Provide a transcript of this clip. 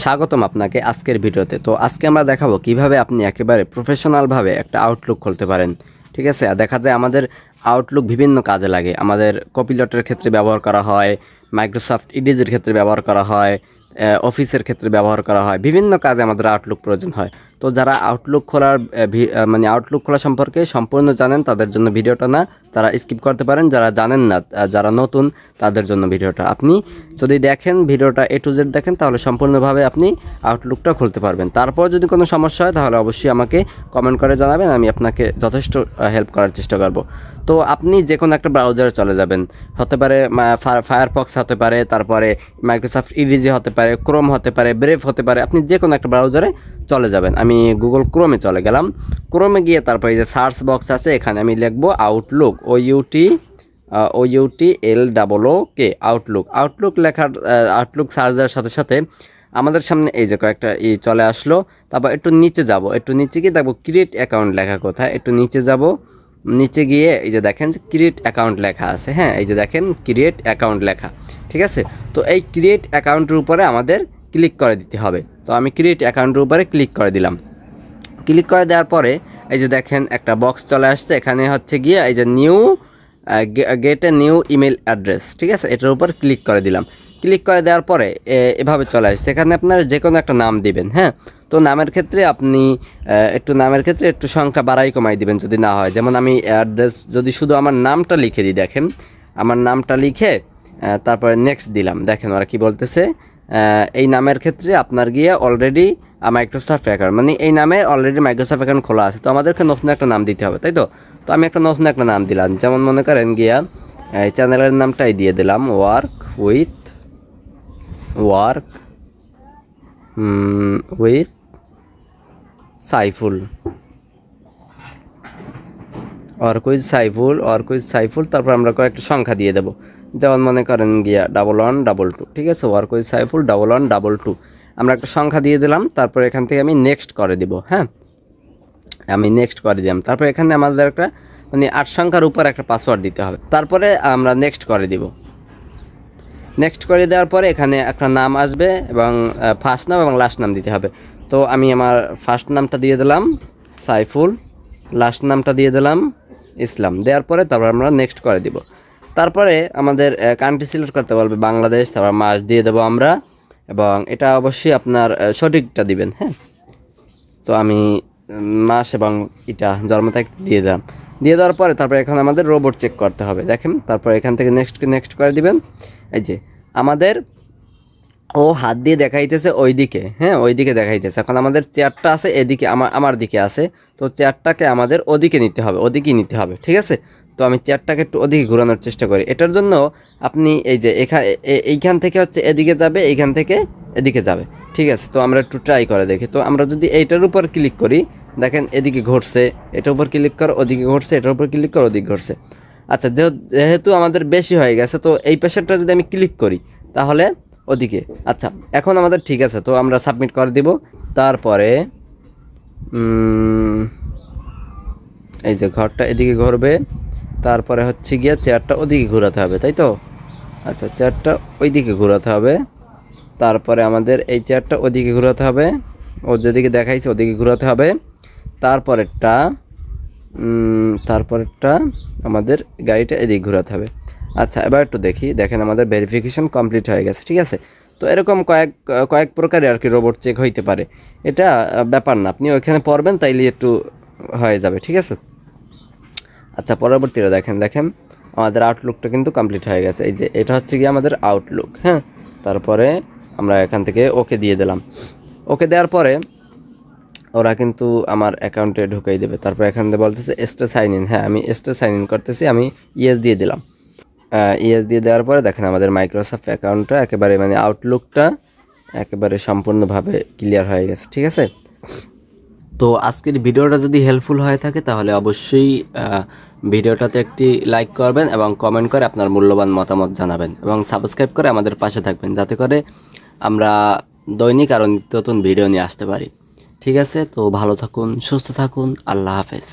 স্বাগতম আপনাকে আজকের ভিডিওতে। তো আজকে আমরা দেখাবো কিভাবে আপনি একেবারে প্রফেশনালভাবে একটা আউটলুক খুলতে পারেন। ঠিক আছে, আর দেখা যায় আমাদের আউটলুক বিভিন্ন কাজে লাগে। আমাদের কপিলটের ক্ষেত্রে ব্যবহার করা হয়, মাইক্রোসফট ইডিজের ক্ষেত্রে ব্যবহার করা হয়, অফিসের ক্ষেত্রে ব্যবহার করা হয়, বিভিন্ন কাজে আমাদের আউটলুক প্রয়োজন হয়। তো যারা আউটলুক খোলার মানে আউটলুক খোলা সম্পর্কে সম্পূর্ণ জানেন তাদের জন্য ভিডিওটা না, তারা স্কিপ করতে পারেন। যারা জানেন না, যারা নতুন, তাদের জন্য ভিডিওটা। আপনি যদি দেখেন ভিডিওটা A to Z দেখেন, তাহলে সম্পূর্ণভাবে আপনি আউটলুকটা খুলতে পারবেন। তারপর যদি কোনো সমস্যা হয় তাহলে অবশ্যই আমাকে কমেন্ট করে জানাবেন, আমি আপনাকে যথেষ্ট হেল্প করার চেষ্টা করব। তো আপনি যে কোনো একটা ব্রাউজারে চলে যাবেন, হতে পারে ফায়ারফক্স হতে পারে, তারপরে মাইক্রোসফট ইডিজি হতে পারে, ক্রোম হতে পারে, ব্রেভ হতে পারে। আপনি যে কোনো একটা ব্রাউজারে চলে যাবেন। আমি গুগল ক্রোমে চলে গেলাম। ক্রোমে গিয়ে তারপরে এই যে সার্চ বক্স আছে, এখানে আমি লিখবো আউটলুক, OUTLOOK আউটলুক লেখার আউটলুক সার্চ দেওয়ার সাথে সাথে আমাদের সামনে এই যে কয়েকটা চলে আসলো। তারপর একটু নিচে যাব, একটু নিচে গিয়ে দেখবো ক্রিয়েট অ্যাকাউন্ট লেখা কোথায়। একটু নিচে যাব, নিচে গিয়ে এই যে দেখেন যে ক্রিয়েট অ্যাকাউন্ট লেখা আছে। হ্যাঁ, এই যে দেখেন ক্রিয়েট অ্যাকাউন্ট লেখা। ঠিক আছে, তো এই ক্রিয়েট অ্যাকাউন্টের উপরে আমাদের ক্লিক করে দিতে হবে। তো আমি ক্রিয়েট অ্যাকাউন্টের উপরে ক্লিক করে দিলাম। ক্লিক করে দেওয়ার পরে এই যে দেখেন একটা বক্স চলে আসছে। এখানে হচ্ছে গিয়ে এই যে new gate a new email address. ঠিক আছে, এটার উপর ক্লিক করে দিলাম। ক্লিক করে দেওয়ার পরে এভাবে চলে আসছে। এখানে আপনারা যে কোনো একটা নাম দিবেন। হ্যাঁ, তো নামের ক্ষেত্রে আপনি একটু সংখ্যা বাড়াই কমাই দিবেন যদি না হয়। যেমন আমি অ্যাড্রেস যদি শুধু আমার নামটা লিখে দিই, দেখেন আমার নামটা লিখে তারপরে নেক্সট দিলাম। দেখেন ওরা কি বলতেছে, এই নামের ক্ষেত্রে আপনার গিয়ে অলরেডি মাইক্রোসফট অ্যাকাউন্ট, মানে এই নামে অলরেডি মাইক্রোসফট অ্যাকাউন্ট খোলা আছে, তো আমাদেরকে নতুন একটা নাম দিতে হবে, তাই তো। তো আমি একটা নতুন একটা নাম দিলাম, যেমন মনে করেন গিয়া এই চ্যানেলের নামটাই দিয়ে দিলাম work with Saiful, work with Saiful. তারপর আমরা কয়েকটা সংখ্যা দিয়ে দেবো, যেমন মনে করেন গিয়া 1122। ঠিক আছে, ওয়ার্ক উইথ সাইফুল 1122 আমরা একটা সংখ্যা দিয়ে দিলাম। তারপর এখান থেকে আমি নেক্সট করে দিব। হ্যাঁ, আমি নেক্সট করে দিলাম। তারপর এখানে আমাদের একটা মানে 8 সংখ্যার উপর একটা পাসওয়ার্ড দিতে হবে। তারপরে আমরা নেক্সট করে দিব। নেক্সট করে দেওয়ার পরে এখানে একটা নাম আসবে এবং ফার্স্ট নাম এবং লাস্ট নাম দিতে হবে। তো আমি আমার ফার্স্ট নামটা দিয়ে দিলাম সাইফুল, লাস্ট নামটা দিয়ে দিলাম ইসলাম। দেওয়ার পরে তারপর আমরা নেক্সট করে দিব। তারপরে আমাদের কান্ট্রি সিলেক্ট করতে বলবে বাংলাদেশ, তারপর মাস দিয়ে দেবো আমরা, এবং এটা অবশ্যই আপনার সঠিকটা দিবেন। হ্যাঁ, তো আমি মাস এবং এটা জন্ম তারিখ দিয়ে দিলাম। দিয়ে দেওয়ার পরে তারপরে এখানে আমাদের রোবট চেক করতে হবে। দেখেন তারপর এখান থেকে নেক্সট করে দিবেন। এই যে আমাদের ও হাত দিয়ে দেখাইতেছে ওইদিকে। হ্যাঁ, ওইদিকে দেখাইতেছে। এখন আমাদের চেয়ারটা আছে এদিকে, আমার দিকে আছে। তো চেয়ারটাকে আমাদের ওদিকে নিতে হবে, ওদিকেই নিতে হবে। ঠিক আছে, তো আমি চেয়ারটাকে একটু ওদিকে ঘোরানোর চেষ্টা করি। এটার জন্য আপনি এই যে এইখান থেকে হচ্ছে এদিকে যাবে, এইখান থেকে এদিকে যাবে। ঠিক আছে, তো আমরা একটু ট্রাই করে দেখি। তো আমরা যদি এইটার উপর ক্লিক করি, দেখেন এদিকে ঘুরছে, এটার উপর ক্লিক কর ওদিকে ঘুরছে, এটার উপর ক্লিক কর ওদিকে ঘুরছে। আচ্ছা, যেহেতু আমাদের বেশি হয়ে গেছে, তো এই পাশেরটা যদি আমি ক্লিক করি তাহলে ওদিকে। আচ্ছা, এখন আমাদের ঠিক আছে, তো আমরা সাবমিট করে দিব। তারপরে এই যে ঘরটা এদিকে ঘুরবে, তারপরে হচ্ছে গিয়ে চেয়ারটা ওদিকে ঘোরাতে হবে, তাই তো। আচ্ছা, চেয়ারটা ওইদিকে ঘোরাতে হবে। তারপরে আমাদের এই চেয়ারটা ওদিকে ঘোরাতে হবে, ও যেদিকে দেখাইছে ওদিকে ঘোরাতে হবে। তারপরেরটা আমাদের গাড়িটা এদিকে ঘোরাতে হবে। আচ্ছা, এবার একটু দেখি। দেখেন আমাদের ভেরিফিকেশন কমপ্লিট হয়ে গেছে। ঠিক আছে, তো এরকম কয়েক প্রকারের আর কি রোবট চেক হইতে পারে। এটা ব্যাপার না, আপনি ওইখানে পড়বেন তাইলে একটু হয়ে যাবে। ঠিক আছে, আচ্ছা পরবর্তীটা দেখেন আমাদের আউটলুকটা কিন্তু কমপ্লিট হয়ে গেছে। এই যে এটা হচ্ছে গিয়ে আমাদের আউটলুক। হ্যাঁ, তারপরে আমরা এখান থেকে ওকে দিয়ে দিলাম। ওকে দেওয়ার পরে ওরা কিন্তু আমার অ্যাকাউন্টে ঢুকিয়ে দেবে। তারপর এখান থেকে বলতেছে স্টে সাইন ইন। হ্যাঁ, আমি স্টে সাইন ইন করতেছি, আমি ইয়েস দিয়ে দিলাম। ইয়েস দিয়ে দেওয়ার পরে দেখেন আমাদের মাইক্রোসফট অ্যাকাউন্টটা একেবারে মানে আউটলুকটা একেবারে সম্পূর্ণভাবে ক্লিয়ার হয়ে গেছে। ঠিক আছে, তো আজকের ভিডিওটা যদি হেল্পফুল হয়ে থাকে তাহলে অবশ্যই ভিডিওটাতে একটি লাইক করবেন এবং কমেন্ট করে আপনার মূল্যবান মতামত জানাবেন, এবং সাবস্ক্রাইব করে আমাদের পাশে থাকবেন, যাতে করে আমরা দৈনিক আরও নিত্য নতুন ভিডিও নিয়ে আসতে পারি। ঠিক আছে, তো ভালো থাকুন, সুস্থ থাকুন, আল্লাহ হাফেজ।